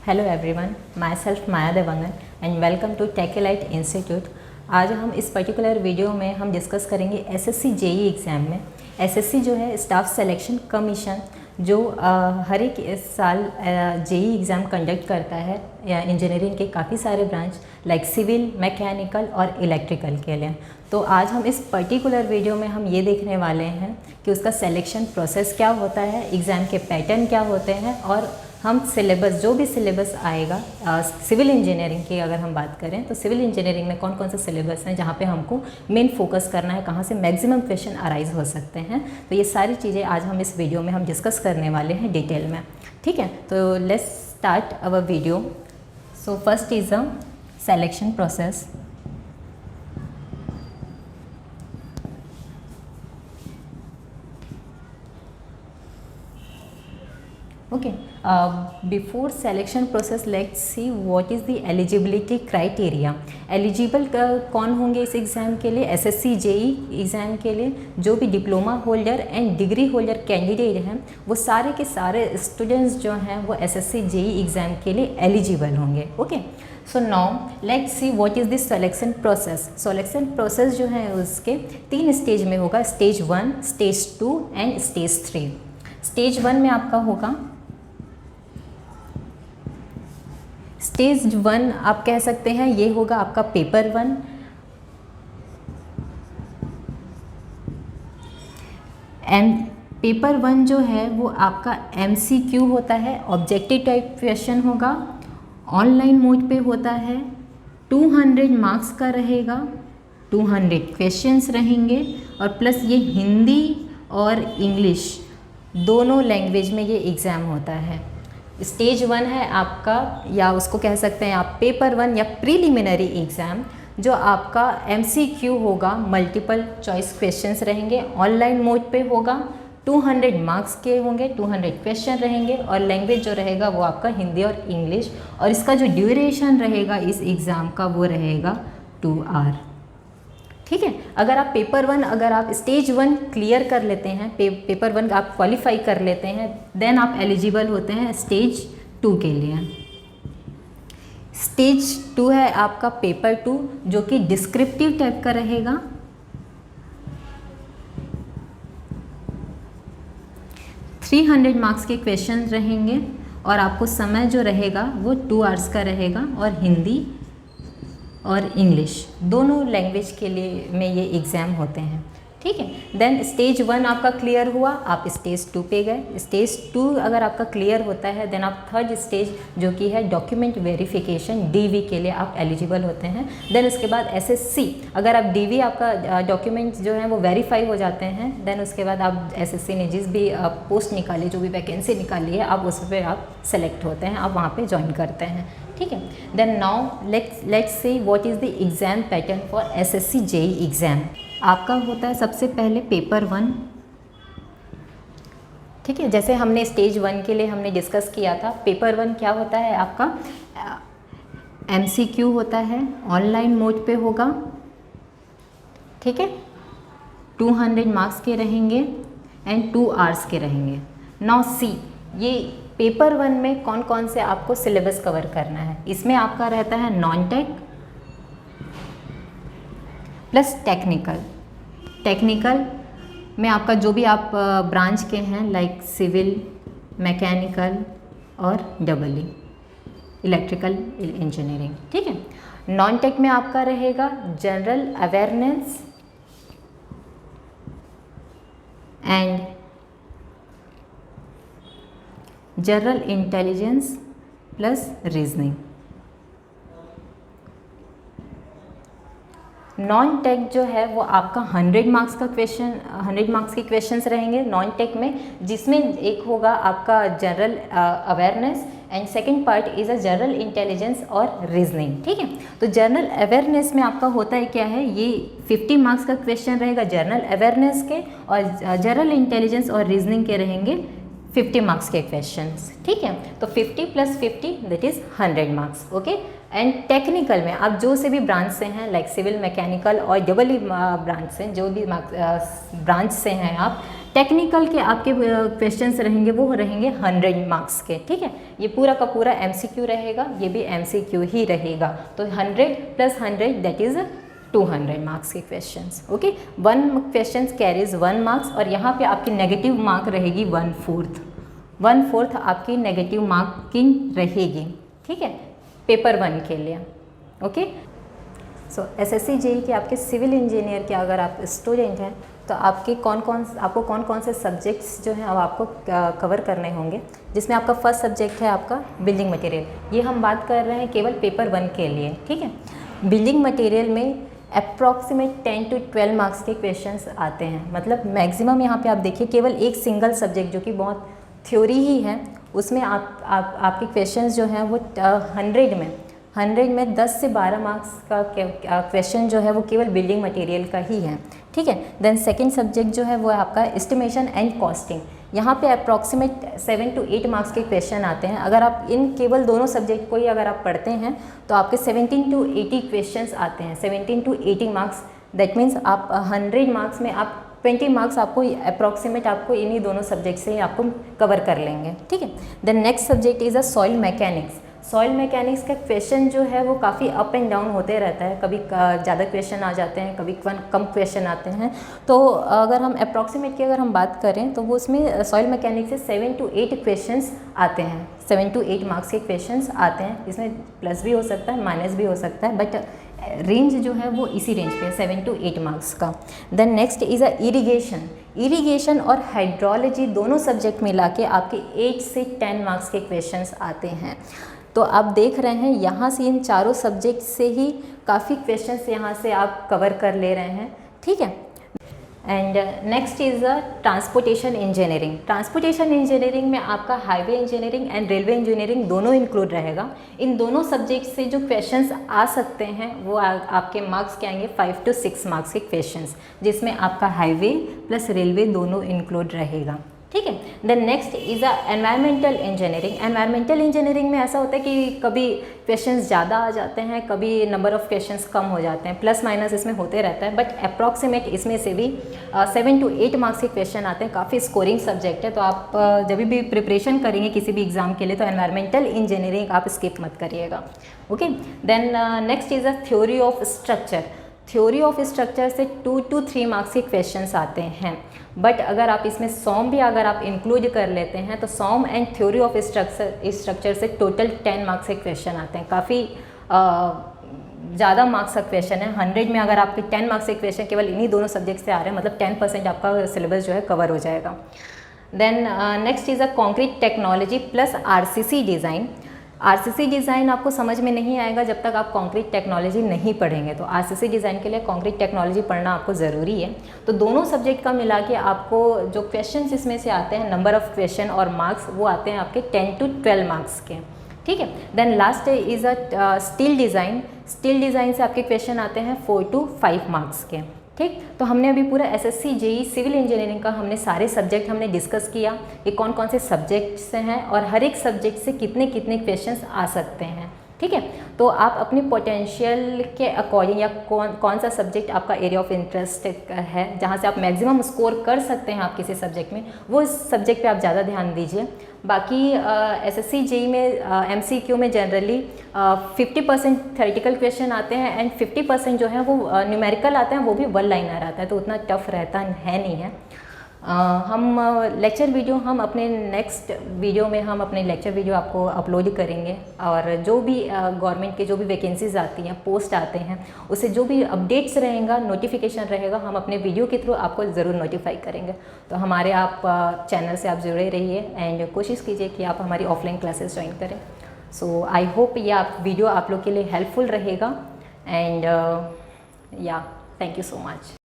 Hello everyone, myself Maya Devangan and welcome to Techelite institute. आज हम इस पर्टिकुलर वीडियो में हम डिस्कस करेंगे एसएससी जेई एग्ज़ाम में। एसएससी जो है स्टाफ सिलेक्शन कमीशन, जो हर एक साल जेई एग्ज़ाम कंडक्ट करता है इंजीनियरिंग के काफ़ी सारे ब्रांच लाइक सिविल, मैकेनिकल और इलेक्ट्रिकल के लिए। तो आज हम इस पर्टिकुलर वीडियो में हम ये देखने वाले हैं कि उसका सिलेक्शन प्रोसेस क्या होता है, एग्ज़ाम के पैटर्न क्या होते हैं और हम सिलेबस, जो भी सिलेबस आएगा सिविल इंजीनियरिंग की अगर हम बात करें तो सिविल इंजीनियरिंग में कौन कौन से सिलेबस हैं जहाँ पे हमको मेन फोकस करना है, कहाँ से मैक्सिमम क्वेश्चन अराइज हो सकते हैं। तो ये सारी चीज़ें आज हम इस वीडियो में हम डिस्कस करने वाले हैं डिटेल में। ठीक है, तो let's start our video. So first is a selection process. Okay, before selection process let's see what is the eligibility criteria। Eligible कौन होंगे इस एग्ज़ाम के लिए, एसएससी जेई एग्ज़ाम के लिए जो भी diploma holder and degree holder candidate हैं वो सारे के सारे स्टूडेंट्स जो हैं वो एसएससी जेई एग्ज़ाम के लिए एलिजिबल होंगे। Okay, so now let's see what is this selection process. Selection process जो है उसके 3 स्टेज में होगा, stage 1, stage 2 and stage 3। Stage 1 में आपका होगा, स्टेज 1 आप कह सकते हैं ये होगा आपका पेपर 1। पेपर 1 जो है वो आपका एमसीक्यू होता है, ऑब्जेक्टिव टाइप क्वेश्चन होगा, ऑनलाइन मोड पे होता है, 200 मार्क्स का रहेगा, 200 क्वेश्चंस रहेंगे और प्लस ये हिंदी और इंग्लिश दोनों लैंग्वेज में ये एग्ज़ाम होता है। स्टेज 1 है आपका, या उसको कह सकते हैं आप पेपर 1 या प्रीलिमिनरी एग्ज़ाम, जो आपका एमसीक्यू होगा, मल्टीपल चॉइस क्वेश्चंस रहेंगे, ऑनलाइन मोड पे होगा, 200 मार्क्स के होंगे, 200 क्वेश्चन रहेंगे और लैंग्वेज जो रहेगा वो आपका हिंदी और इंग्लिश, और इसका जो ड्यूरेशन रहेगा इस एग्ज़ाम का वो रहेगा 2 आवर। ठीक है, अगर आप पेपर 1, अगर आप स्टेज 1 क्लियर कर लेते हैं, पेपर 1 आप क्वालिफाई कर लेते हैं, देन आप एलिजिबल होते हैं स्टेज 2 के लिए। स्टेज 2 है आपका पेपर 2, जो कि डिस्क्रिप्टिव टाइप का रहेगा। थ्री 300 मार्क्स के क्वेश्चन रहेंगे और आपको समय जो रहेगा वो 2 आवर्स का रहेगा, और हिंदी और इंग्लिश दोनों लैंग्वेज के लिए में ये एग्ज़ाम होते हैं। ठीक है, देन स्टेज 1 आपका क्लियर हुआ, आप स्टेज 2 पे गए। स्टेज 2 अगर आपका क्लियर होता है देन आप थर्ड स्टेज जो कि है डॉक्यूमेंट वेरिफिकेशन, डीवी के लिए आप एलिजिबल होते हैं। देन उसके बाद एसएससी, अगर आप डीवी आपका डॉक्यूमेंट जो है वो वेरीफाई हो जाते हैं, देन उसके बाद आप एसएससी ने जिस भी पोस्ट निकाली, जो भी वैकेंसी निकाली है, आप उस पर आप सेलेक्ट होते हैं, आप वहाँ पर ज्वाइन करते हैं। ठीक है, then now let's see what is the exam pattern for SSC JE exam. आपका होता है सबसे पहले पेपर 1। ठीक है, जैसे हमने स्टेज 1 के लिए हमने डिस्कस किया था, पेपर 1 क्या होता है आपका, एमसीक्यू होता है, ऑनलाइन मोड पे होगा। ठीक है, 200 मार्क्स के रहेंगे एंड 2 आवर्स के रहेंगे। नाउ सी, ये पेपर 1 में कौन कौन से आपको सिलेबस कवर करना है। इसमें आपका रहता है non tech plus technical. Technical में आपका जो भी आप ब्रांच के हैं लाइक सिविल, मैकेनिकल और डबल इलेक्ट्रिकल इंजीनियरिंग। ठीक है, नॉन टेक में आपका रहेगा general awareness and general intelligence plus reasoning. Non tech जो है वो आपका 100 मार्क्स का क्वेश्चन, 100 मार्क्स के क्वेश्चंस रहेंगे नॉन टेक में, जिसमें एक होगा आपका general awareness and second part is a general intelligence और रीजनिंग। ठीक है, तो जनरल अवेयरनेस में आपका होता है क्या है, ये 50 मार्क्स का क्वेश्चन रहेगा जनरल अवेयरनेस के, और जनरल इंटेलिजेंस और रीजनिंग के रहेंगे 50 मार्क्स के क्वेश्चंस। ठीक है, तो 50 + 50 that is 100 marks. Okay, and technical में आप जो से भी ब्रांच से हैं लाइक सिविल, मैकेनिकल और डबल ब्रांच से, जो भी ब्रांच से हैं आप, टेक्निकल के आपके क्वेश्चंस रहेंगे वो रहेंगे 100 मार्क्स के, ठीक है। ये पूरा का पूरा MCQ रहेगा, ये भी MCQ ही रहेगा। तो 100 + 100 दैट इज़ 200 मार्क्स के questions, okay. 1 question carries 1 marks, और यहाँ पे आपकी नेगेटिव मार्क रहेगी 1/4 आपकी नेगेटिव मार्किंग रहेगी, ठीक है, पेपर 1 के लिए, ओके। सो SSC JEE के आपके सिविल इंजीनियर के अगर आप स्टूडेंट हैं तो आपको कौन कौन से सब्जेक्ट्स जो हैं अब आपको कवर करने होंगे, जिसमें आपका फर्स्ट सब्जेक्ट है आपका बिल्डिंग मटेरियल। ये हम बात कर रहे हैं केवल पेपर 1 के लिए, ठीक है। बिल्डिंग मटेरियल में अप्रॉक्सीमेट 10 to 12 मार्क्स के क्वेश्चंस आते हैं, मतलब मैक्सिमम यहाँ पे आप देखिए केवल एक सिंगल सब्जेक्ट जो कि बहुत थ्योरी ही है, उसमें आपके क्वेश्चंस जो हैं वो 100 में 10 से 12 मार्क्स का क्वेश्चन जो है वो केवल बिल्डिंग मटेरियल का ही है, ठीक है। देन सेकंड सब्जेक्ट जो है वो है आपका एस्टिमेशन एंड कॉस्टिंग। यहाँ पे अप्रॉक्सीमेट 7 to 8 मार्क्स के क्वेश्चन आते हैं। अगर आप इन केवल दोनों सब्जेक्ट को ही अगर आप पढ़ते हैं तो आपके 17 to 80 क्वेश्चंस आते हैं, 17 to 80 मार्क्स। दैट मीन्स आप 100 मार्क्स में आप 20 मार्क्स आपको अप्रॉक्सीमेट आपको इन्हीं दोनों सब्जेक्ट से ही आपको कवर कर लेंगे, ठीक है। Then next subject is a soil mechanics. Soil mechanics का क्वेश्चन जो है वो काफ़ी अप एंड डाउन होते रहता है, कभी ज़्यादा क्वेश्चन आ जाते हैं, कभी कम क्वेश्चन आते हैं। तो अगर हम अप्रॉक्सीमेट की अगर हम बात करें तो वो उसमें सॉइल मैकेनिक्स से 7 to 8 क्वेश्चंस आते हैं, 7 to 8 मार्क्स के क्वेश्चंस आते हैं। इसमें प्लस भी हो सकता है, माइनस भी हो सकता है, बट रेंज जो है वो इसी रेंज पे है, 7 to 8 मार्क्स का। Then next is a irrigation और हाइड्रोलॉजी दोनों सब्जेक्ट मिला के आपके 8 से 10 मार्क्स के क्वेश्चंस आते हैं। तो आप देख रहे हैं यहाँ से इन चारों सब्जेक्ट से ही काफ़ी क्वेश्चंस यहाँ से आप कवर कर ले रहे हैं, ठीक है। And next is a transportation engineering. Transportation engineering में आपका highway engineering and railway engineering दोनों इंक्लूड रहेगा। इन दोनों सब्जेक्ट से जो क्वेश्चंस आ सकते हैं वो आपके मार्क्स के आएंगे 5 to 6 मार्क्स के क्वेश्चंस, जिसमें आपका हाईवे प्लस रेलवे दोनों इंक्लूड रहेगा, ठीक है। Then next is a environmental engineering. Environmental engineering में ऐसा होता है कि कभी क्वेश्चंस ज़्यादा आ जाते हैं, कभी नंबर ऑफ़ क्वेश्चंस कम हो जाते हैं, प्लस माइनस इसमें होते रहता है, बट अप्रॉक्सीमेट इसमें से भी 7 to 8 मार्क्स के क्वेश्चन आते हैं। काफ़ी स्कोरिंग सब्जेक्ट है, तो आप जब भी प्रिपरेशन करेंगे किसी भी एग्जाम के लिए तो एनवायरमेंटल इंजीनियरिंग आप स्किप मत करिएगा, okay. Then next is a theory of structure. Theory of structure से 2 to 3 मार्क्स के क्वेश्चंस आते हैं, बट अगर आप इसमें सॉम भी अगर आप इंक्लूड कर लेते हैं तो सॉम एंड थ्योरी ऑफ स्ट्रक्चर से टोटल 10 मार्क्स के क्वेश्चन आते हैं। काफ़ी ज़्यादा मार्क्स का क्वेश्चन है। 100 में अगर आपके 10 मार्क्स के क्वेश्चन केवल इन्हीं दोनों सब्जेक्ट से आ रहे हैं, मतलब 10% आपका सिलेबस जो है कवर हो जाएगा। Then next is a concrete technology plus RCC design. RCC design आपको समझ में नहीं आएगा जब तक आप कंक्रीट टेक्नोलॉजी नहीं पढ़ेंगे, तो RCC डिज़ाइन के लिए कंक्रीट टेक्नोलॉजी पढ़ना आपको ज़रूरी है। तो दोनों सब्जेक्ट का मिला के आपको जो क्वेश्चंस इसमें से आते हैं, नंबर ऑफ़ क्वेश्चन और मार्क्स, वो आते हैं आपके 10 to 12 मार्क्स के, ठीक है। Then last is a steel design. Steel design से आपके क्वेश्चन आते हैं 4 to 5 मार्क्स के, ठीक। तो हमने अभी पूरा SSC JEE सिविल इंजीनियरिंग का हमने सारे सब्जेक्ट हमने डिस्कस किया, ये कौन कौन से सब्जेक्ट्स हैं और हर एक सब्जेक्ट से कितने कितने क्वेश्चंस आ सकते हैं, ठीक है। तो आप अपनी पोटेंशियल के अकॉर्डिंग या कौन सा सब्जेक्ट आपका एरिया ऑफ इंटरेस्ट है, जहाँ से आप मैक्सिमम स्कोर कर सकते हैं आप किसी सब्जेक्ट में, वो इस सब्जेक्ट पे आप ज़्यादा ध्यान दीजिए। बाकी SSC JEE में MCQ में जनरली 50% थ्योरेटिकल क्वेश्चन आते हैं एंड 50% जो है वो न्यूमेरिकल आते हैं, वो भी 1 लाइनर आता है, तो उतना टफ रहता है नहीं है। हम लेक्चर वीडियो हम अपने नेक्स्ट वीडियो में हम अपने लेक्चर वीडियो आपको अपलोड करेंगे, और जो भी गवर्नमेंट के जो भी वैकेंसीज आती हैं, पोस्ट आते हैं, उससे जो भी अपडेट्स रहेगा, नोटिफिकेशन रहेगा, हम अपने वीडियो के थ्रू आपको ज़रूर नोटिफाई करेंगे। तो हमारे आप चैनल से आप जुड़े रहिए एंड कोशिश कीजिए कि आप हमारी ऑफलाइन क्लासेस ज्वाइन करें। सो आई होप ये वीडियो आप लोग के लिए हेल्पफुल रहेगा एंड या थैंक यू सो मच।